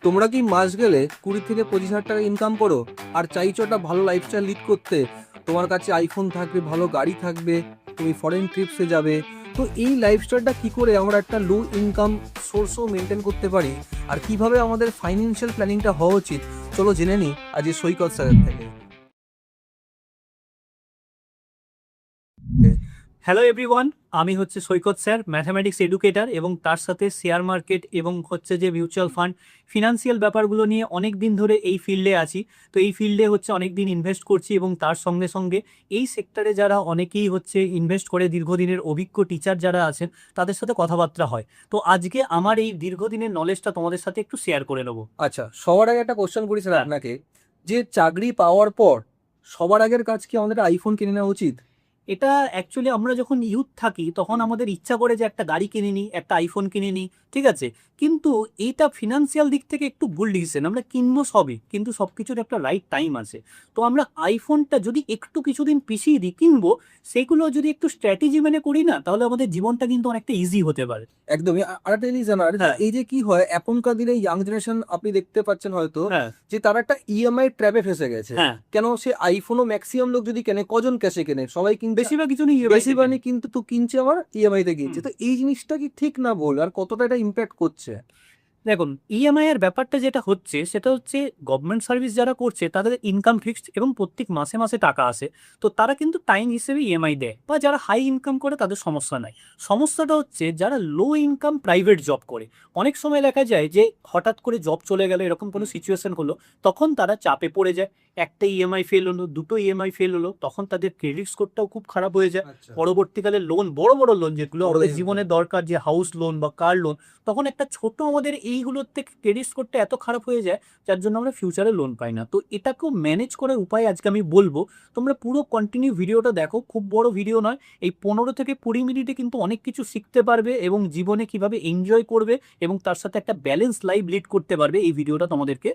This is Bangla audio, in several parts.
তোমরা কি মাস গেলে 20 থেকে 25 হাজার টাকা ইনকাম করো আর চাইছো একটা ভালো লাইফস্টাইল লিড করতে? তোমার কাছে আইফোন থাকবে, ভালো গাড়ি থাকবে, তুমি ফরেন ট্রিপসে যাবে। তো এই লাইফস্টাইলটা কি করে আমরা একটা লো ইনকাম সোর্সও মেনটেন করতে পারি, আর কিভাবে আমাদের ফাইন্যান্সিয়াল প্ল্যানিংটা হওয়া উচিত, চলো জেনে নিই আজকে সৈকত স্যারের থেকে। হ্যালো এভরিওয়ান, আমি হচ্ছে সৈকত স্যার, ম্যাথামেটিক্স এডুকেটর, এবং তার সাথে শেয়ার মার্কেট এবং হচ্ছে যে মিউচুয়াল ফান্ড, ফিনান্সিয়াল ব্যাপারগুলো নিয়ে অনেক দিন ধরে এই ফিল্ডে আছি। তো এই ফিল্ডে হচ্ছে অনেক দিন ইনভেস্ট করছি, এবং তার সঙ্গে সঙ্গে এই সেক্টরে যারা অনেকেই হচ্ছে ইনভেস্ট করে দীর্ঘদিনের অভিজ্ঞ টিচার যারা আছেন তাদের সাথে কথাবার্তা হয়। তো আজকে আমার এই দীর্ঘদিনের নলেজটা তোমাদের সাথে একটু শেয়ার করে নেবো। আচ্ছা, সবার আগে একটা কোশ্চেন করি স্যার আপনাকে, যে চাকরি পাওয়ার পর সবার আগের কাজ কি আমাদের আইফোন কিনে নেওয়া উচিত? এটা অ্যাকচুয়ালি আমরা যখন ইউথ থাকি তখন আমাদের ইচ্ছা করে যে একটা গাড়ি কিনে নিই, একটা আইফোন কিনে নিই, ঠিক আছে। কিন্তু এইটা ফিনান্সিয়াল দিক থেকে একটু ভুল ডিসিশন। আমরা কিনবো সবই, কিন্তু সব কিছুর একটা রাইট টাইম আছে। তো আমরা আইফোনটা যদি একটু কিছুদিন পিছিয়ে দিই কিনবো, সেগুলো যদি একটু স্ট্র্যাটেজি মেনে করি না, তাহলে আমাদের জীবনটা কিন্তু অনেকটা ইজি হতে পারে। একদমই। আরেকটা জিনিস জানার, হ্যাঁ, এই যে কি হয় এখনকার দিনে ইয়াং জেনারেশন, আপনি দেখতে পাচ্ছেন হয়তো হ্যাঁ, যে তারা একটা ইএমআই ট্র্যাপে ফেসে গেছে। হ্যাঁ। কেন? সে আইফোনও ম্যাক্সিমাম লোক যদি কেনে, কজন ক্যাশে কেনে? সবাই কিনছে, বেশিরভাগ কিছু নেই বেশিরভাগই কিন্তু তো কিনছে আবার ইএমআই তে কিনছে। তো এই জিনিসটা কি ঠিক না ভুল, আর কতটা এটা ইম্প্যাক্ট করছে? দেখুন, ইএমআই এর ব্যাপারটা যেটা হচ্ছে সেটা হচ্ছে গভর্নমেন্ট সার্ভিস যারা করছে তাদের ইনকাম ফিক্সড এবং প্রত্যেক মাসে মাসে টাকা আসে। তো তারা কিন্তু টাইম হিসেবে ইএমআই দেয়, বা যারা হাই ইনকাম করে তাদের সমস্যা নাই। সমস্যাটা হচ্ছে যারা লো ইনকাম প্রাইভেট জব করে। অনেক সময় দেখা যায় যে হঠাৎ করে জব চলে গেল, এরকম কোনো সিচুয়েশন হলো, তখন তারা চাপে পড়ে যায়। একটা ইএমআই ফেল হলো, দুটো ইএমআই ফেল হলো, তখন তাদের ক্রেডিট স্কোরটাও খুব খারাপ হয়ে যায়। আচ্ছা। পরবর্তীকালে লোন, বড় বড় লোন যেগুলো বড় আমাদের জিনিস। জীবনে দরকার, যে হাউস লোন বা কার লোন, তখন একটা ছোট আমাদের এইগুলোর থেকে ক্রেডিট স্কোরটা এত খারাপ হয়ে যায়, যার জন্য আমরা ফিউচারে লোন পাই না। তো এটাকেও ম্যানেজ করার উপায় আজকে আমি বলবো। তোমরা পুরো কন্টিনিউ ভিডিওটা দেখো, খুব বড় ভিডিও নয়, এই 15 থেকে 20 মিনিটে কিন্তু অনেক কিছু শিখতে পারবে, এবং জীবনে কিভাবে এনজয় করবে এবং তার সাথে একটা ব্যালেন্স লাইফ লিড করতে পারবে। এই ভিডিওটা তোমাদেরকে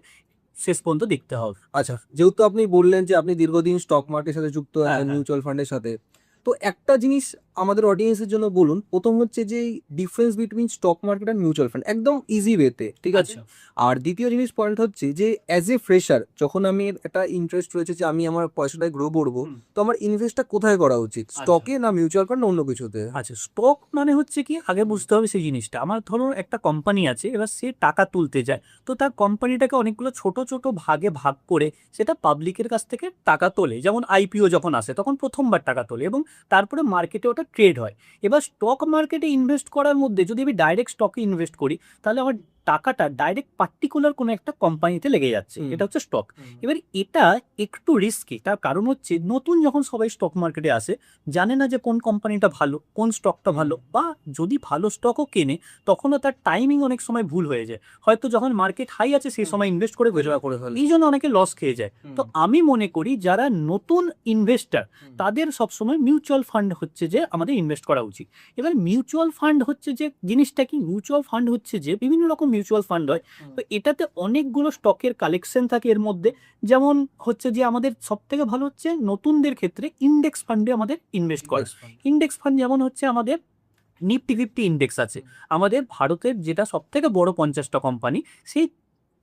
শেষ পর্যন্ত দেখতে হবে। আচ্ছা, যেহেতু আপনি বললেন যে আপনি দীর্ঘদিন স্টক মার্কেটের সাথে যুক্ত হ্যাঁ, আছেন, হ্যাঁ। মিউচুয়াল ফান্ডের সাথে, তো একটা জিনিস আমাদের অডিয়েন্সের জন্য বলুন। প্রথম হচ্ছে যে ডিফারেন্স বিটুইন স্টক মার্কেট আর মিউচুয়াল ফান্ড, একদম ইজি ওয়েতে, ঠিক আছে? আচ্ছা। আর দ্বিতীয় জিনিস পয়েন্ট হচ্ছে যে অ্যাজ এ ফ্রেশার, যখন আমি একটা ইন্টারেস্ট রয়েছে যে আমি আমার পয়সাটা গ্রো করবো, হুম। তো আমার ইনভেস্টটা কোথায় করা উচিত? আচ্ছা। স্টকে, না মিউচুয়াল ফান্ড, না অন্য কিছুতে? আচ্ছা, স্টক মানে হচ্ছে কি, আগে বুঝতে হবে সেই জিনিসটা। আমার ধরো একটা কোম্পানি আছে, এবার সে টাকা তুলতে যায়, তো তার কোম্পানিটাকে অনেকগুলো ছোট ছোট ভাগে ভাগ করে সেটা পাবলিকের কাছ থেকে টাকা তোলে। যেমন আইপিও যখন আসে তখন প্রথমবার টাকা তোলে, এবং তারপরে মার্কেটে ওটা ট্রেড হয়। এবার স্টক মার্কেটে ইনভেস্ট করার মধ্যে যদি আমি ডাইরেক্ট স্টকে ইনভেস্ট করি, তাহলে আমার টাকাটা ডাইরেক্ট পার্টিকুলার কোনো একটা কোম্পানিতে লেগে যাচ্ছে, হুম। এটা হচ্ছে স্টক। এবার এটা একটু রিস্কি, তার কারণ হচ্ছে নতুন যখন সবাই স্টক মার্কেটে আসে, জানে না যে কোন কোম্পানিটা ভালো, কোন স্টকটা ভালো, বা যদি ভালো স্টকও কেনে তখনও তার টাইমিং অনেক সময় ভুল হয়ে যায়। হয়তো যখন মার্কেট হাই আছে সেই সময় ইনভেস্ট করে withdraw করে ফেলে। এই জন্য অনেকে লস খেয়ে যায়। তো আমি মনে করি যারা নতুন ইনভেস্টার, তাদের সবসময় মিউচুয়াল ফান্ড হচ্ছে যে আমাদের ইনভেস্ট করা উচিত। এবার মিউচুয়াল ফান্ড হচ্ছে যে জিনিসটা কি, মিউচুয়াল ফান্ড হচ্ছে যে বিভিন্ন রকম মিউচুয়াল ফান্ড হয়। তো এটাতে অনেকগুলো স্টকের কালেকশন থাকে এর মধ্যে। যেমন হচ্ছে যে আমাদের সব থেকে ভালো হচ্ছে নতুনদের ক্ষেত্রে ইন্ডেক্স ফান্ডে আমাদের ইনভেস্ট করা। ইন্ডেক্স ফান্ড যেমন হচ্ছে আমাদের নিফটি 50 ইন্ডেক্স আছে, আমাদের ভারতের যেটা সব থেকে বড় 50টা কোম্পানি, সেই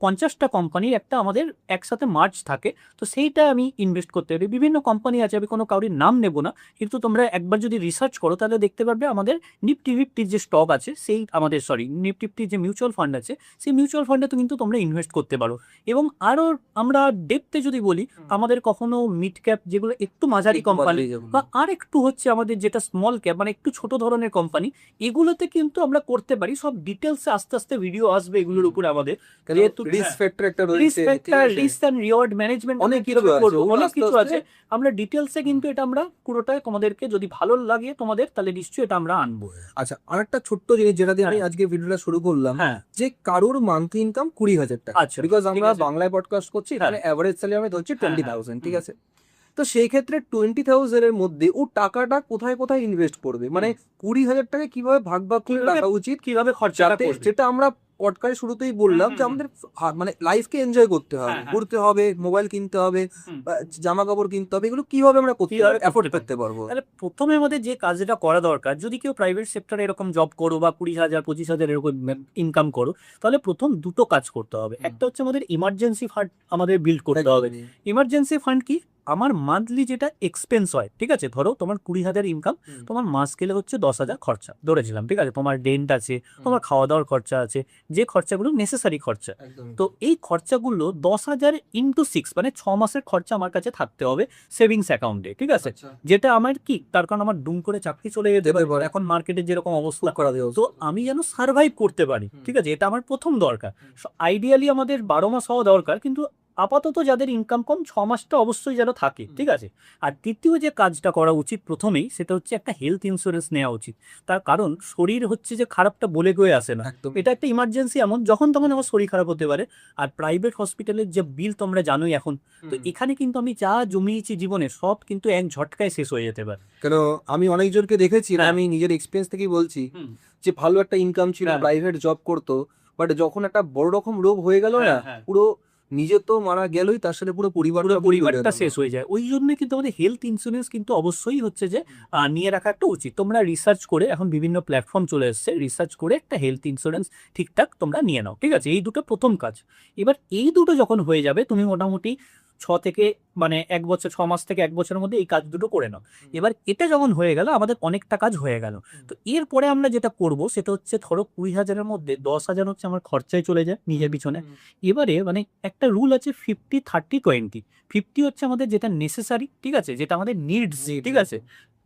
50টা কোম্পানির একটা আমাদের একসাথে মার্জ থাকে। তো সেইটা আমি ইনভেস্ট করতে পারি। বিভিন্ন কোম্পানি আছে, আমি কোনো কারোর নাম নেব না, কিন্তু তোমরা একবার যদি রিসার্চ করো তাহলে দেখতে পারবে আমাদের নিফটি 50 যে স্টক আছে, সেই আমাদের নিফটি 50 যে মিউচুয়াল ফান্ড আছে, সেই মিউচুয়াল ফান্ডে তো কিন্তু তোমরা ইনভেস্ট করতে পারো। এবং আরও আমরা ডেপথে যদি বলি, আমাদের কখনো মিড ক্যাপ যেগুলো একটু মাঝারি কোম্পানি, বা আর একটু হচ্ছে আমাদের যেটা স্মল ক্যাপ মানে একটু ছোট ধরনের কোম্পানি, এগুলোতে কিন্তু আমরা করতে পারি। সব ডিটেলসে আস্তে আস্তে ভিডিও আসবে এগুলোর উপরে আমাদের, যেহেতু রিস্ক ফ্যাক্টর একটা রিস্ক রয়েছে, ঠিক ফ্যাক্টর, আছে? রিস্ক অ্যান্ড রিওয়ার্ড ম্যানেজমেন্ট অনেক কিছু কিছু আছে, করবো, ওগুলো অনেক আস্তে কিছু আস্তে। আছে। আমরা ডিটেলসে কিন্তু এটা আমরা পুরোটাই তোমাদেরকে, যদি ভালো লাগে তোমাদের, তাহলে নিশ্চয়ই এটা আমরা আনবো। আচ্ছা, আরেকটা ছোট্ট জিনিস যেটা দিয়ে আমি হ্যাঁ। আজকে ভিডিওটা শুরু করলাম, হ্যাঁ। যে কারোর মান্থলি ইনকাম 20,000 টাকা, আচ্ছা, বিকজ ঠিক আমরা আছে। বাংলায় পডকাস্ট করছি, হ্যাঁ। এখানে অ্যাভারেজ স্যালারি আমি ধরছি হ্যাঁ, 20,000, ঠিক হুম। আছে? তো সেই ক্ষেত্রে 20,000 এর মধ্যে ও টাকাটা কোথায় কোথায় ইনভেস্ট করবে, মানে 20,000 টাকা কিভাবে ভাগ ভাগ করে কিভাবে- রাখা উচিত, কিভাবে খরচাটা যাতে করবে? যেটা আমরা পডকাস্ট শুরুতেই বললাম যে আমাদের মানে লাইফকে এনজয় করতে হবে, হ্যাঁ, হ্যাঁ। ঘুরতে হবে, মোবাইল কিনতে হবে, হুম। জামা কাপড় কিনতে হবে, এগুলো কিভাবে আমরা করতে কিভাবে অ্যাফোর্ড করতে করতে পারবো? তাহলে প্রথমে আমাদের যে কাজটা করা দরকার, যদি কেউ প্রাইভেট সেক্টরে এরকম জব করো বা 20,000 25,000 এরকম ইনকাম করো, তাহলে প্রথম দুটো কাজ করতে হবে। একটা হচ্ছে আমাদের ইমার্জেন্সি ফান্ড আমাদের বিল্ড করতে হবে। ইমার্জেন্সি ফান্ড কি? আমার মান্থলি যেটা এক্সপেন্স হয়, ঠিক আছে, ধরো তোমার 20,000 ইনকাম, তোমার মাস গেলে হচ্ছে 10,000 খরচা ধরেছিলাম, ঠিক আছে, তোমার রেন্ট আছে, তোমার খাওয়া দাওয়ার খরচা আছে, যে খরচাগুলো নেসেসারি খরচা। তো এই খরচাগুলো 10,000 ইন্টু 6 মানে 6 মাসের খরচা আমার কাছে থাকতে হবে সেভিংস অ্যাকাউন্টে, ঠিক আছে, যেটা আমার কি, তার কারণ আমার দুম করে চাকরি চলে যেতে পারে, এখন মার্কেটের যেরকম অবস্থা, তো আমি যেন সার্ভাইভ করতে পারি, ঠিক আছে, এটা আমার প্রথম দরকার। আইডিয়ালি আমাদের 12 মাস হওয়া দরকার, কিন্তু আপাতত যাদের ইনকাম কম 6 মাসটা অবশ্যই যেন থাকে, ঠিক আছে। আর তৃতীয় যে কাজটা করা উচিত প্রথমেই, সেটা হচ্ছে একটা হেলথ ইন্স্যুরেন্স নেওয়া উচিত। তার কারণ শরীর হচ্ছে যে খারাপটা বলে গয়ে আসে না, একদম। এটা একটা ইমার্জেন্সি, এমন যখন তখন আমার শরীর খারাপ হতে পারে। আর প্রাইভেট হসপিটালের যে বিল তোমরা জানোই এখন, তো এখানে কিন্তু আমি যা জমিয়েছি জীবনে সব কিন্তু এক ঝটকায় শেষ হয়ে যেতে পারে। কেন আমি অনেকজনকে দেখেছি, হ্যাঁ। আমি নিজের এক্সপিরিয়েন্স থেকেই বলছি, যে ভালো একটা ইনকাম ছিল, হ্যাঁ। প্রাইভেট জব করতো, বাট যখন একটা বড় রকম রোগ হয়ে গেল না, হ্যাঁ। পুরো নিজে তো মারা গেলই, তার সাথে পুরো পরিবারটা শেষ হয়ে যায়। ওই জন্য কিন্তু আমাদের হেলথ ইন্স্যুরেন্স কিন্তু অবশ্যই হচ্ছে যে নিয়ে রাখা একটা উচিত। তোমরা রিসার্চ করে, এখন বিভিন্ন প্ল্যাটফর্ম চলে এসছে, রিসার্চ করে একটা হেলথ ইন্স্যুরেন্স ঠিকঠাক তোমরা নিয়ে নাও, ঠিক আছে। এই দুটো প্রথম কাজ। এবার এই দুটো যখন হয়ে যাবে, তুমি মোটামুটি 6 থেকে মানে 1 বছর, 6 মাস থেকে 1 বছরের মধ্যে এই কাজ দুটো করে নাও। এবার এটা যখন হয়ে গেল, আমাদের অনেকটা কাজ হয়ে গেল। তো এরপরে আমরা যেটা করব সেটা হচ্ছে, ধরো 20,000-এর মধ্যে 10,000 হচ্ছে আমার খরচায় চলে যায় নিজের পিছনে। এবারে মানে একটা রুল আছে 50-30-20। 50 হচ্ছে আমাদের যেটা নেসেসারি, ঠিক আছে, যেটা আমাদের নিডস, ঠিক আছে।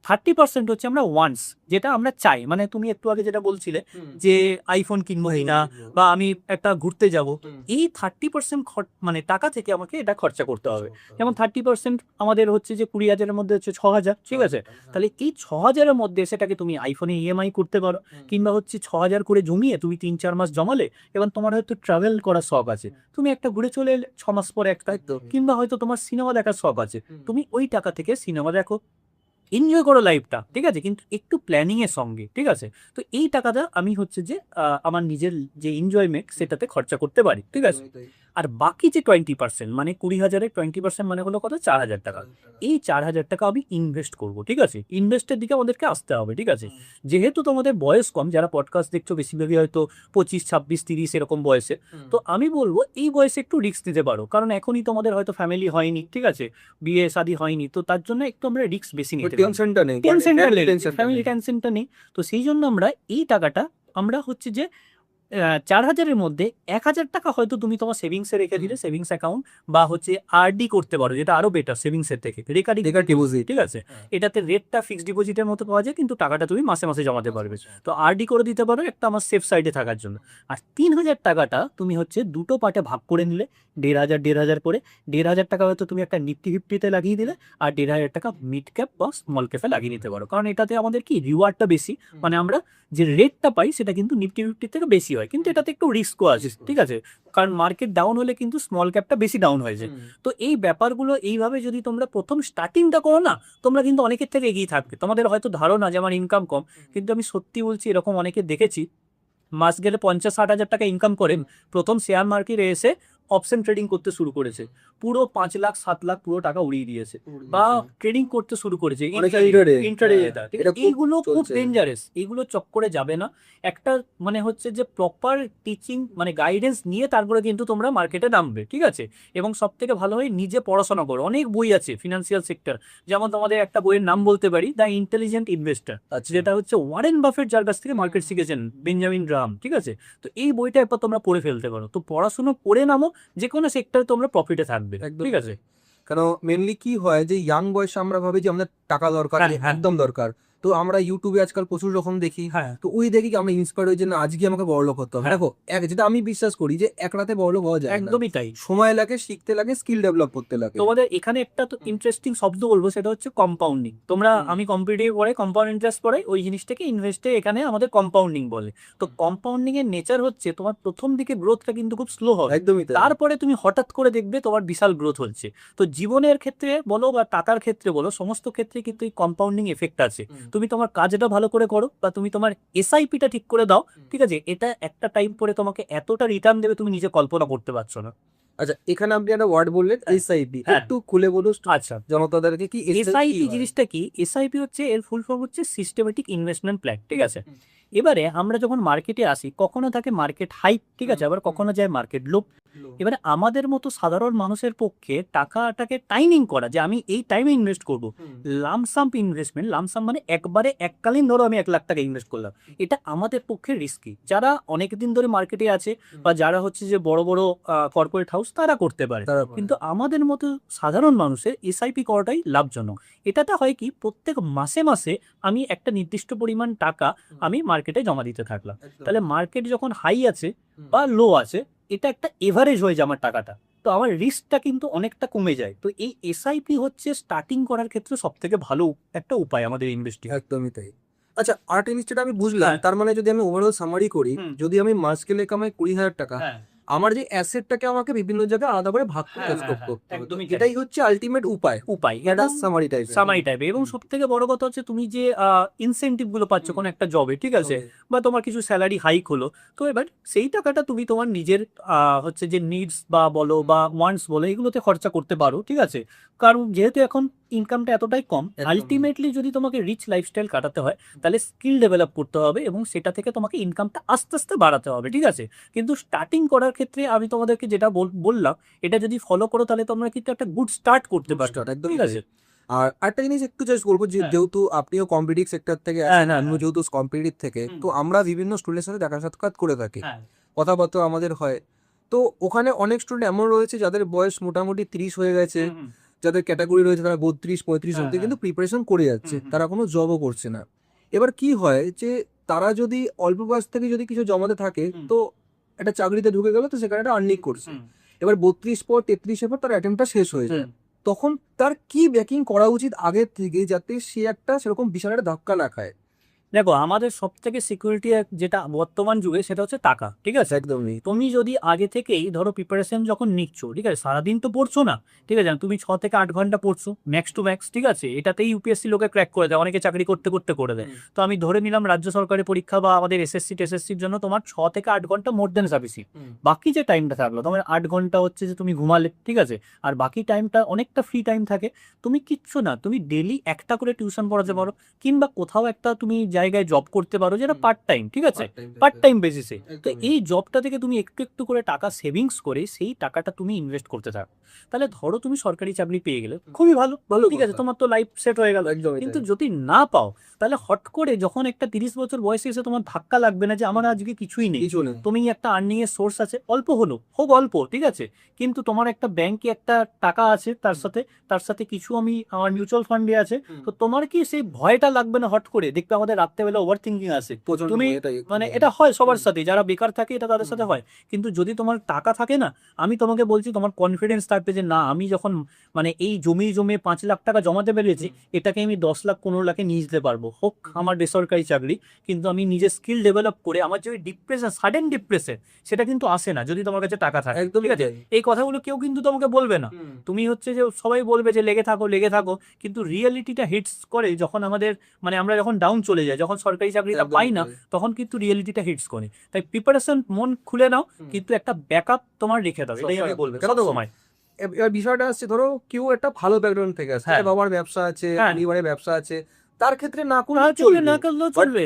30% হচ্ছে আমরা ওয়ান্টস, যেটা আমরা চাই। মানে তুমি একটু আগে যেটা বলছিলে যে আইফোন কিনবো কিনা, বা আমি একটা ঘুরতে যাব, এই 30% মানে টাকা থেকে আমাকে এটা খরচা করতে হবে। যেমন 30% আমাদের হচ্ছে যে 20,000-এর মধ্যে হচ্ছে 6,000, ঠিক আছে। তাহলে এই 6,000-এর মধ্যে সেটাকে তুমি আইফোনে ইএমআই করতে পারো, কিংবা হচ্ছে 6,000 করে জমিয়ে তুমি 3-4 মাস জমালে, এবং তোমার হয়তো ট্রাভেল করার শখ আছে, তুমি একটা ঘুরে চলে এলে 6 মাস পরে একটা, কিংবা হয়তো তোমার সিনেমা দেখার শখ আছে, তুমি ওই টাকা থেকে সিনেমা দেখো, এনজয় করো লাইফটা, ঠিক আছে, কিন্তু একটু প্ল্যানিং এর সঙ্গে, ঠিক আছে। তো এই টাকাটা আমি হচ্ছে যে আমার নিজের যে এনজয়মেন্ট সেটাতে খরচা করতে পারি, ঠিক আছে। আর বাকি যে 20% মানে 20,000-এর 20% মানে হলো কত, 4,000 টাকা। এই 4,000 টাকা আমি ইনভেস্ট করব, ঠিক আছে। ইনভেস্টের দিকে আমাদেরকে আসতে হবে, ঠিক আছে। যেহেতু তোমাদের বয়স কম, যারা পডকাস্ট দেখছো বেশিরভাগই হয়তো 25, 26, 30 এরকম বয়সে, তো আমি বলবো এই বয়সে একটু রিস্ক নিতে পারো, কারণ এখনই তোমাদের হয়তো ফ্যামিলি হয়নি, ঠিক আছে, বিয়ে শাদী হয়নি, তো তার জন্য একটু আমরা রিস্ক বেশি নিতে পারি। টেনশনটা নেই, ফ্যামিলি টেনশনটা নেই। তো সেই জন্য আমরা এই টাকাটা আমরা হচ্ছে যে 4,000-এর মধ্যে 1,000 টাকা হয়তো তুমি তোমার সেভিংসে রেখে দিলে, সেভিংস অ্যাকাউন্ট, বা হচ্ছে আরডি করতে পারো, যেটা আরো বেটার সেভিংসের থেকে, রেকারিং ডিপোজিট, ঠিক আছে। এটাতে রেটটা ফিক্সড ডিপোজিটের মতো পাওয়া যায়, কিন্তু টাকাটা তুমি মাসে মাসে জমাতে পারবে। তো আরডি করে দিতে পারো একটা আমার সেফ সাইডে থাকার জন্য। আর 3,000 টাকাটা তুমি হচ্ছে দুটো পার্টে ভাগ করে নিলে, 1,500 করে। 1,500 টাকা হয়তো তুমি একটা নিফটি ফিফটিতে লাগিয়ে দিলে, আর 1,500 টাকা মিড ক্যাপ বা স্মল ক্যাপে লাগিয়ে নিতে পারো, কারণ এটাতে আমাদের কি রিওয়ার্ডটা বেশি, মানে আমরা যে রেটটা পাই সেটা কিন্তু নিফটি ফিফটি থেকে বেশি হয়, কিন্তু এটাতে একটু রিস্কও আছে, ঠিক আছে, কারণ মার্কেট ডাউন হলে কিন্তু স্মল ক্যাপটা বেশি ডাউন হয়ে যায়। তো এই ব্যাপারগুলো এইভাবে যদি তোমরা প্রথম স্টার্টিংটা করো না, তোমরা কিন্তু অনেকের থেকে এগিয়ে থাকবে। তোমাদের হয়তো ধারণা যে আমার ইনকাম কম, কিন্তু আমি সত্যি বলছি, এরকম অনেকে দেখেছি মাস গেলে 50-60 হাজার টাকা ইনকাম করেন, প্রথম শেয়ার মার্কেটে এসে অপশন ট্রেডিং করতে শুরু করেছে, পুরো 5 লাখ 7 লাখ পুরো টাকা উড়িয়ে দিয়েছে, বা ট্রেডিং করতে শুরু করেছে ইন্ট্রাডে। এইগুলো খুব ডেঞ্জারাস, এইগুলো চক্করে যাবে না। একটা মানে হচ্ছে যে প্রপার টিচিং মানে গাইডেন্স নিয়ে তারপরে কিন্তু তোমরা মার্কেটে নামবে, ঠিক আছে। এবং সব থেকে ভালো হয় নিজে পড়াশোনা করো, অনেক বই আছে ফিনান্সিয়াল সেক্টর, যেমন তোমাদের একটা বইয়ের নাম বলতে পারি, দ্য ইন্টেলিজেন্ট ইনভেস্টর, যেটা হচ্ছে ওয়ারেন বাফেট যার কাছ থেকে মার্কেট শিখেছেন, বেঞ্জামিন গ্রাহাম, ঠিক আছে। তো এই বইটা একবার তোমরা পড়ে ফেলতে পারো। তো পড়াশোনা করে নামো, যে কোনো সেক্টরে তোমরা প্রফিটে থাকবে, ঠিক আছে। কেন মেনলি কি হয় যে ইয়াং বয়সে আমরা ভাবি যে আমাদের টাকা দরকার, একদম দরকার, তো আমরা ইউটিউবে আজকাল প্রচুর রকম দেখি, তো ওই দেখি কি আমরা ইন্সপায়ার হই যে না আজকে আমাকে বড়লোক হতে হবে। দেখো যেটা আমি বিশ্বাস করি যে এক রাতে বড়লোক হওয়া যায় না, একদমই তাই, সময় লাগে, শিখতে লাগে, স্কিল ডেভেলপ করতে লাগে। তোমাদের এখানে একটা তো ইন্টারেস্টিং শব্দ বলবো, সেটা হচ্ছে কম্পাউন্ডিং। তোমরা আমি কম্পিটিটিভ পড়ে কম্পাউন্ড ইন্টারেস্ট পড়ে, ওই জিনিসটাকে ইনভেস্টে এখানে আমাদের কম্পাউন্ডিং বলে। তো কম্পাউন্ডিং এর নেচার হচ্ছে তোমার প্রথম দিকে গ্রোথটা কিন্তু খুব স্লো হয়, একদমই তাই। তারপরে তুমি হঠাৎ করে দেখবে তোমার বিশাল গ্রোথ হচ্ছে। তো জীবনের ক্ষেত্রে বলো বা টাকার ক্ষেত্রে বলো, সমস্ত ক্ষেত্রে কিন্তু এই কম্পাউন্ডিং এফেক্ট আছে। তো তুমি তোমার কাজটা ভালো করে করো বা তুমি তোমার এসআইপিটা ঠিক করে দাও, ঠিক আছে, এটা একটা টাইম পরে তোমাকে এতটা রিটার্ন দেবে তুমি নিজে কল্পনা করতে পারছো না। আচ্ছা, এখানে আপনি একটা ওয়ার্ড বললেন এসআইপি, হ্যাঁ। একটু খুলে বলুন আচ্ছা, জনতাদেরকে কি এসআইপি জিনিসটা কি? এসআইপি হচ্ছে, এর ফুল ফর্ম হচ্ছে সিস্টেমেটিক ইনভেস্টমেন্ট প্ল্যান, ঠিক আছে। এবারে আমরা যখন মার্কেটে আসি, কখনো থাকে মার্কেট হাইপ, ঠিক আছে, আবার কখনো যায় মার্কেট লো। এবারে আমাদের মতো সাধারণ মানুষের পক্ষে টাকাটাকে টাইমিং করা, যে আমি এই টাইমে ইনভেস্ট করব, লামসাম ইনভেস্টমেন্ট, লামসাম মানে একবারে এককালীন, ধরো আমি 1 লাখ টাকা ইনভেস্ট করলাম, এটা আমাদের পক্ষে রিস্কি। যারা অনেক দিন ধরে মার্কেটে আছে বা যারা হচ্ছে যে বড় বড় কর্পোরেট হাউস, তারা করতে পারে, কিন্তু আমাদের মতো সাধারণ মানুষের এসআইপি করাটাই লাভজনক। এটাতে হয় কি, প্রত্যেক মাসে মাসে আমি একটা নির্দিষ্ট পরিমাণ টাকা আমি মার্কেটে জমা দিতে থাকলাম, তাহলে মার্কেট যখন হাই আছে বা লো আছে, এটা একটা এভারেজ হয়ে যায় আমার টাকাটা, তো আমার রিস্কটা কিন্তু অনেকটা কমে যায়। তো এই এসআইপি হচ্ছে স্টার্টিং করার ক্ষেত্রে সব থেকে ভালো একটা উপায় আমাদের ইনভেস্টিং। একদমই তাই। আচ্ছা, আর্ট জিনিসটা আমি বুঝলাম, হ্যাঁ। তার মানে যদি আমি ওভারঅল সামারি করি, হুম। যদি আমি মাস গেলে কামাই 20,000 টাকা, আমার যে অ্যাসেটটাকে আমাকে বিভিন্ন জায়গায় আলাদা করে ভাগ করে হ্যাঁ, স্কোপ হ্যাঁ, করতে হবে। একদমই তাই। এটাই হচ্ছে আলটিমেট উপায়, উপায় এটা এবং সামারি টাইপ সামারি টাইপের। এবং সব থেকে বড় কথা হচ্ছে, তুমি যে ইনসেন্টিভ গুলো পাচ্ছ কোনো একটা জবে, ঠিক আছে, বা তোমার কিছু স্যালারি হাইক হলো, তো এবার সেই টাকাটা তুমি তোমার নিজের হচ্ছে যে নিডস বা বলো বা ওয়ান্টস বলো, এগুলোতে খরচা করতে পারো, ঠিক আছে। কারণ যেহেতু এখন ইনকামটা এতটাই কম, একদম। আলটিমেটলি যদি তোমাকে রিচ লাইফস্টাইল কাটাতে হয়, তাহলে স্কিল ডেভেলপ করতে হবে এবং সেটা থেকে তোমাকে ইনকামটা আস্তে আস্তে বাড়াতে হবে, ঠিক আছে। কিন্তু স্টার্টিং করার ক্ষেত্রে আমি তোমাদেরকে যেটা বললাম, এটা যদি ফলো করো, তাহলে তোমরা কিন্তু একটা গুড স্টার্ট করতে পারছো, একদম ঠিক আছে। আর একটা জিনিস একটু জাস্ট বলবো, যে হ্যাঁ। যেহেতু আপনিও কম্পিটিটিভ সেক্টর থেকে হ্যাঁ, আসেন, হ্যাঁ, আমিও হ্যাঁ। যেহেতু কম্পিটিটিভ থেকে, হুম। তো আমরা বিভিন্ন স্টুডেন্টের সাথে দেখা সাক্ষাৎ করে থাকি, হ্যাঁ, কথাবার্তা আমাদের হয়। তো ওখানে অনেক স্টুডেন্ট এমন রয়েছে যাদের বয়স মোটামুটি 30 হয়ে গেছে, হুম, হুম। যাদের ক্যাটাগরি রয়েছে তারা 32-35 হ্যাঁ, অব্দি হ্যাঁ। কিন্তু প্রিপারেশন করে যাচ্ছে, হুম, হুম। তারা কোনো জবও করছে না। এবার কি হয় যে তারা যদি অল্প বয়স থেকে যদি কিছু জমাতে থাকে, হুম। তো একটা চাকরিতে ঢুকে গেল, তো সেখানে একটা আর্নিং করছে। হুম। এবার 32 পর 33 পর তার অ্যাটেম্পটা শেষ হয়ে যায়, তখন তার কি ব্যাকিং করা উচিত আগের থেকে, যাতে সে একটা সেরকম বিশাল একটা ধাক্কা না খায়? দেখো, আমাদের সব থেকে সিকিউরিটি যেটা বর্তমান যুগে, সেটা হচ্ছে টাকা, ঠিক আছে। একদমই। তুমি যদি আগে থেকেই ধরো প্রিপারেশন যখন নিচ্ছ, ঠিক আছে, সারাদিন তো পড়ছো না, ঠিক আছে, তুমি 6 থেকে 8 ঘন্টা পড়ছো ম্যাক্স টু ম্যাক্স, ঠিক আছে, এটাতেই ইউপিএসসি লোকে ক্র্যাক করে দেয়, অনেকে চাকরি করতে করতে করে দেয়। তো আমি ধরে নিলাম রাজ্য সরকারের পরীক্ষা বা আমাদের এসএসসি টেসএসসির জন্য তোমার 6 থেকে 8 ঘন্টা মোর দেন সাফিসিয়েন্ট। বাকি যে টাইমটা থাকলো তোমার 8 ঘন্টা হচ্ছে যে তুমি ঘুমালে, ঠিক আছে, আর বাকি টাইমটা অনেকটা ফ্রি টাইম থাকে, তুমি কিচ্ছু না, তুমি ডেলি একটা করে টিউশন পড়াতে পারো, কিংবা কোথাও একটা তুমি জায়গায় জব করতে পারো, যেটা পার্ট টাইম, ঠিক আছে, পার্ট টাইম বেসিসে। তো এই জবটা থেকে তুমি একটু একটু করে টাকা সেভিংস করে সেই টাকাটা তুমি ইনভেস্ট করতে থাকো, তাহলে ধরো তুমি সরকারি চাকরি পেয়ে গেলে, খুবই ভালো, ভালো ঠিক আছে, কথা। তোমার তো লাইফ সেট হয়ে গেল। একদমই কিন্তু তাই। যদি না পাও, তাহলে হট করে যখন একটা 30 বছর বয়সে এসে তোমার ধাক্কা লাগবে না যে আমার আজকে কিছুই নেই, কিছু নেই। তুমি একটা আর্নিং এর সোর্স আছে, অল্প হলো হোক অল্প, ঠিক আছে, কিন্তু তোমার একটা ব্যাংকে একটা টাকা আছে, তার সাথে কিছু আমি আমার মিউচুয়াল ফান্ডে আছে, তো তোমার কি সেই ভয়টা লাগবে না? হট করে দেখবে আমাদের রাত্রেবেলা ওভার থিঙ্কিং আসে, প্রচন্ড তুমি এটাই মানে এটা হয় সবার সাথে, যারা বেকার থাকে এটা তাদের সাথে হয়। কিন্তু যদি তোমার টাকা থাকে না, আমি তোমাকে বলছি, তোমার কনফিডেন্স থাকবে যে না, আমি যখন মানে এই জমে 5 লাখ টাকা জমাতে পেরেছি, এটাকে আমি 10 লাখ 15 লাখে নিয়ে যেতে পারবো, হোক আমার বেসরকারি চাকরি, কিন্তু আমি নিজের স্কিল ডেভেলপ করে আমার যে ডিপ্রেশন, সাডেন ডিপ্রেশন, সেটা কিন্তু আসে না যদি তোমার কাছে টাকা থাকে, একদমই ঠিক আছে। তাই। এই কথাগুলো কেউ কিন্তু তোমাকে বলবে না, তুমি হচ্ছে যে সবাই বলবে যে লেগে থাকো, কিন্তু রিয়েলিটিটা হিটস করে যখন আমাদের মানে আমরা যখন ডাউন চলে যাই, যখন সরকারি চাকরিটা একদমই পাই না, তাই। তখন কিন্তু রিয়েলিটিটা হিটস করে। তাই প্রিপারেশন মন খুলে নাও, কিন্তু একটা ব্যাকআপ তোমার রেখে দাও, এটাই আমি বলবো কেন সব দেবো? সময়। এবার বিষয়টা আসছে, ধরো কেউ একটা ভালো ব্যাকগ্রাউন্ড থেকে আসছে, হ্যাঁ। তার বাবার ব্যবসা আছে, হ্যাঁ। পরিবারে ব্যবসা আছে, তার ক্ষেত্রে না করলে না চলবে। করলেও But চলবে।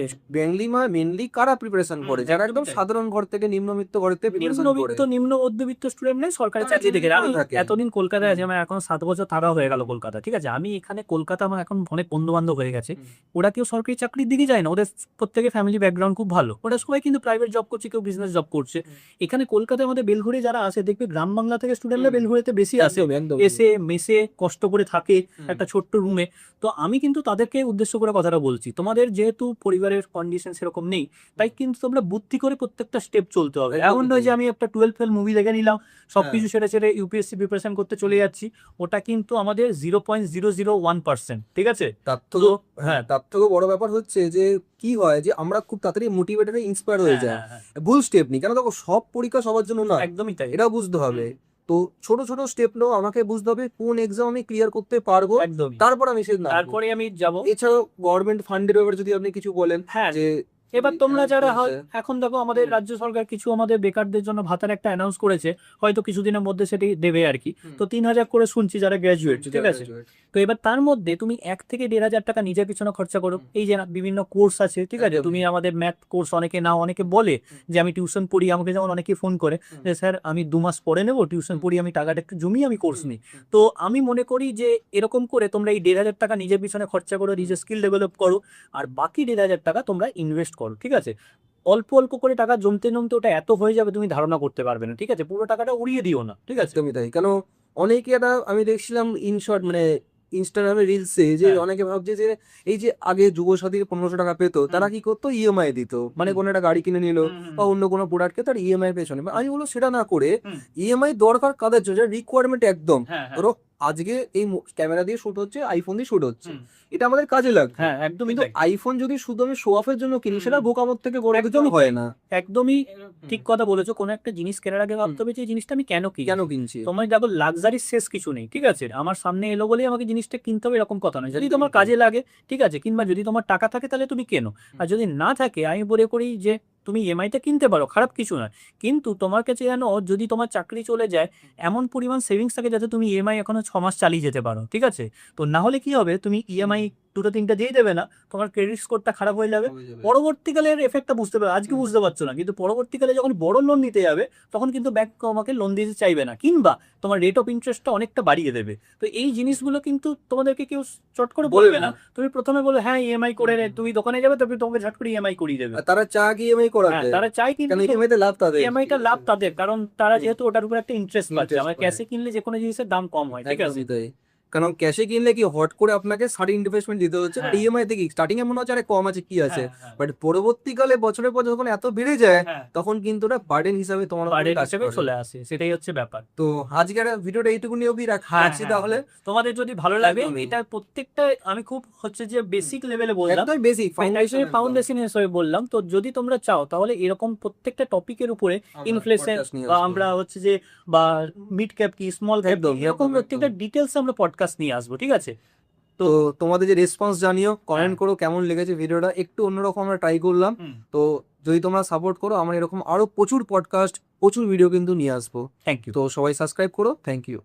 মেনলি কারা প্রিপারেশন করে, যারা একদম একদমই তাই। সাধারণ ঘর থেকে, নিম্নবিত্ত ঘর থেকে প্রিপারেশন করে। নিম্ন মধ্যবিত্ত স্টুডেন্ট নেই, সরকারি তারা চাকরি দেখে। ভালো আমি থাকে। এতদিন কলকাতায় আছি, আমার এখন 7 বছর থাকা হয়ে গেল কলকাতা, ঠিক আছে, আমি এখানে কলকাতা, আমার এখন অনেক বন্ধু বান্ধব হয়ে গেছে, ওরা কেউ সরকারি চাকরির দিকে যায় না, ওদের প্রত্যেকে ফ্যামিলি ব্যাকগ্রাউন্ড খুব ভালো, ওরা সবাই কিন্তু প্রাইভেট জব করছে, কেউ বিজনেস জব করছে। এখানে কলকাতায় আমাদের বেলঘড়ি যারা আসে, দেখবে গ্রাম বাংলা থেকে স্টুডেন্টরা বেলঘড়িতে বেশি আসে, একদম। এসে মেসে কষ্ট করে থাকে একটা ছোট্ট রুমে। তো আমি কিন্তু তাদেরকে উদ্দেশ্য করে কথাটা বলছি, তোমাদের যেহেতু পরিবারের কন্ডিশন সেরকম নেই, তাই কিন্তু তোমরা বুদ্ধি করে প্রত্যেকটা স্টেপ চলতে হবে। একদমই এমন নয় তাই। যে আমি একটা 12 ফেল মুভি দেখে নিলাম, সবকিছু ছেড়ে ইউপিএসসি প্রিপারেশন করতে চলে যাচ্ছি, ওটা কিন্তু আমাদের 0.001%, ঠিক আছে। তার তো থেকেও তার থেকেও বড় ব্যাপার হচ্ছে যে কি হয়, যে আমরা খুব তাড়াতাড়ি মোটিভেটেড ইন্সপায়ার হয়ে হ্যাঁ, যায়, হ্যাঁ, হ্যাঁ, ভুল স্টেপ নিই। কেন দেখো, সব পরীক্ষা সবার জন্য না, একদমই তাই। এটাও বুঝতে হবে। তো ছোট ছোট স্টেপ নাও, আমাকে বুঝতে হবে কোন এক্সাম আমি ক্লিয়ার করতে পারবো, একদমই। তারপর আমি সে নামবো। তারপরে আমি যাব। এছাড়াও গভর্নমেন্ট ফান্ডের ব্যাপারে যদি আপনি কিছু বলেন, হ্যাঁ, যে এবার তোমরা যারা হ্যাঁ, এখন দেখো আমাদের হুম। রাজ্য সরকার কিছু আমাদের বেকারদের জন্য ভাতার একটা অ্যানাউন্স করেছে, হয়তো কিছুদিনের মধ্যে সেটি দেবে আর কি। হুম। তো 3,000 করে শুনছি যারা গ্র্যাজুয়েট, ঠিক আছে। graduate। তো এবার তার মধ্যে তুমি 1 থেকে 1,500 টাকা নিজের পিছনে খরচা করো। হুম। এই যে না বিভিন্ন কোর্স আছে, ঠিক আছে, একদমই। তুমি আমাদের ম্যাথ কোর্স অনেকে নাও, অনেকে বলে যে আমি টিউশন পড়ি, আমাকে যেমন অনেকে ফোন করে হুম। যে স্যার আমি 2 মাস পরে নেবো টিউশন হুম। পড়ি, আমি টাকাটা একটু জমিয়ে আমি কোর্স নিই। হুম। তো আমি মনে করি যে এরকম করে তোমরা এই 1,500 টাকা নিজের পিছনে খরচা করো, নিজের স্কিল ডেভেলপ করো, আর বাকি 1,500 টাকা তোমরা ইনভেস্ট করো, ঠিক আছে। অল্প অল্প করে টাকা জমতে জমতে ওটা এত হয়ে যাবে তুমি ধারণা করতে পারবে না, ঠিক আছে। পুরো টাকাটা উড়িয়ে দিও না, ঠিক আছে। একদমই তাই। কেন অনেকে এটা আমি দেখছিলাম ইনশর্ট মানে ইনস্টাগ্রামে রিলসে যে হ্যাঁ। অনেকে ভাবছে যে এই যে আগে যুবসাথীকে 1500 টাকা পেত, তারা কি করতো ইএমআই দিত, মানে হুম। কোনো একটা গাড়ি কিনে নিল হুম, হুম, বা অন্য কোনো প্রোডাক্টকে তার ইএমআই পেছনে। আমি বলবো সেটা না করে হুম। ইএমআই দরকার কাদের জন্য, যেটা রিকোয়ারমেন্ট একদম। হ্যাঁ, হ্যাঁ। ধরো আজকে এই ক্যামেরা দিয়ে শুট হচ্ছে, আইফোন দিয়ে শুট হচ্ছে, হুম। এটা আমাদের কাজে লাগবে। হ্যাঁ, একদমই কিন্তু তাই। আইফোন যদি শুধু আমি শো অফের জন্য কিনি, হুম, সেটা হুম। বোকামোর থেকে বড় কিছু একদমই হয় না। একদমই ঠিক কথা বলেছো। কোনো একটা জিনিস কেনার আগে ভাবতে হবে যে এই জিনিসটা আমি কেন কিনছি। কেন কিনছি? তোমার দেখো লাক্সারির শেষ কিছু নেই, ঠিক আছে। আমার সামনে এলো বলেই আমাকে জিনিসটা কিনতে হবে এরকম কথা নয়। যদি একদমই তোমার তাই। কাজে লাগে, ঠিক আছে, কিংবা যদি তোমার টাকা থাকে তাহলে তুমি কেনো। আর যদি না থাকে আমি মনে করি যে তুমি ইএমআইতে কিনতে পারো, খারাপ কিছু নয়। কিন্তু তোমার কাছে যেন যদি তোমার চাকরি চলে যায় এমন পরিমাণ সেভিংস থাকে যাতে তুমি ইএমআই এখনো 6 মাস চালিয়ে যেতে পারো, ঠিক আছে। তো না হলে কি হবে, তুমি ইএমআই 2-3টা দিয়ে দেবে না, তোমার ক্রেডিট স্কোরটা খারাপ হয়ে যাবে। পরবর্তীকালে এর এফেক্টটা বুঝতে পারবে, আজকে বুঝতে পারছো না, কিন্তু পরবর্তীকালে যখন বড় লোন নিতে যাবে তখন কিন্তু ব্যাংক তোমাকে লোন দিতে চাইবে না, কিংবা তোমার রেট অফ ইন্টারেস্টটা অনেকটা বাড়িয়ে দেবে। তো এই জিনিসগুলো কিন্তু তোমাদেরকে কেউ চট করে বলবে না। তুমি প্রথমে বলো হ্যাঁ ইএমআই করে নে, তুমি দোকানে যাবে তবে তোমাকে ঝট করে ইএমআই করিয়ে দেবে। আর তারা চা কি ইএমআই হ্যাঁ, করাতে? তারা চায় কেন কিন্তু ইএমআই তে লাভ তাদের। ইএমআইটা লাভ তাদের, কারণ তারা হুম। যেহেতু ওটার উপর একটা ইন্টারেস্ট পাচ্ছে। Interest আমার পায়। ক্যাশে কিনলে যে কোনো জিনিসের দাম কম হয়, ঠিক আছে। একদমই তাই। কারণ ক্যাশে কিনলে কি হট করে আপনাকে সারি ইনভেস্টমেন্ট দিতে হচ্ছে। হ্যাঁ। ইএমআই তে কি স্টার্টিং এ মনে হচ্ছে আরে কম আছে কি আছে, হ্যাঁ, হ্যাঁ। বাট পরবর্তীকালে বছরের পর যখন এত বেড়ে যায়, হ্যাঁ, তখন কিন্তু ওটা বার্ডেন হিসাবে তোমার উপরে বাড়ির কাজ হিসেবে করে। চলে আসে, সেটাই হচ্ছে ব্যাপার। তো আজকের ভিডিওটা এইটুকুনি অবধি হ্যাঁ, রাখছি তাহলে। তোমাদের যদি ভালো লাগে, একদমই। এটা প্রত্যেকটা আমি খুব হচ্ছে যে বেসিক লেভেলে বললাম, একদম বেসিক ফাউন্ডেশন ফাউন্ডেশন হিসেবে বললাম। তো যদি তোমরা চাও তাহলে এরকম প্রত্যেকটা টপিকের উপরে ইনফ্লেশন বা আমরা হচ্ছে যে বা মিড ক্যাপ কি স্মল ক্যাপ একদম, এরকম একদম, প্রত্যেকটা একদম। ডিটেলস আমরা পডকাস্ট নিয়ে আসবো, ঠিক আছে। তো তোমাদের যে রেসপন্স জানিও, কমেন্ট হ্যাঁ। করো কেমন লেগেছে ভিডিওটা। একটু অন্যরকম আমরা ট্রাই করলাম। তো যদি তোমরা সাপোর্ট করো, আমরা এরকম আরো প্রচুর পডকাস্ট, প্রচুর ভিডিও কিন্তু নিয়ে আসবো। Thank you. তো সবাই সাবস্ক্রাইব করো। Thank you.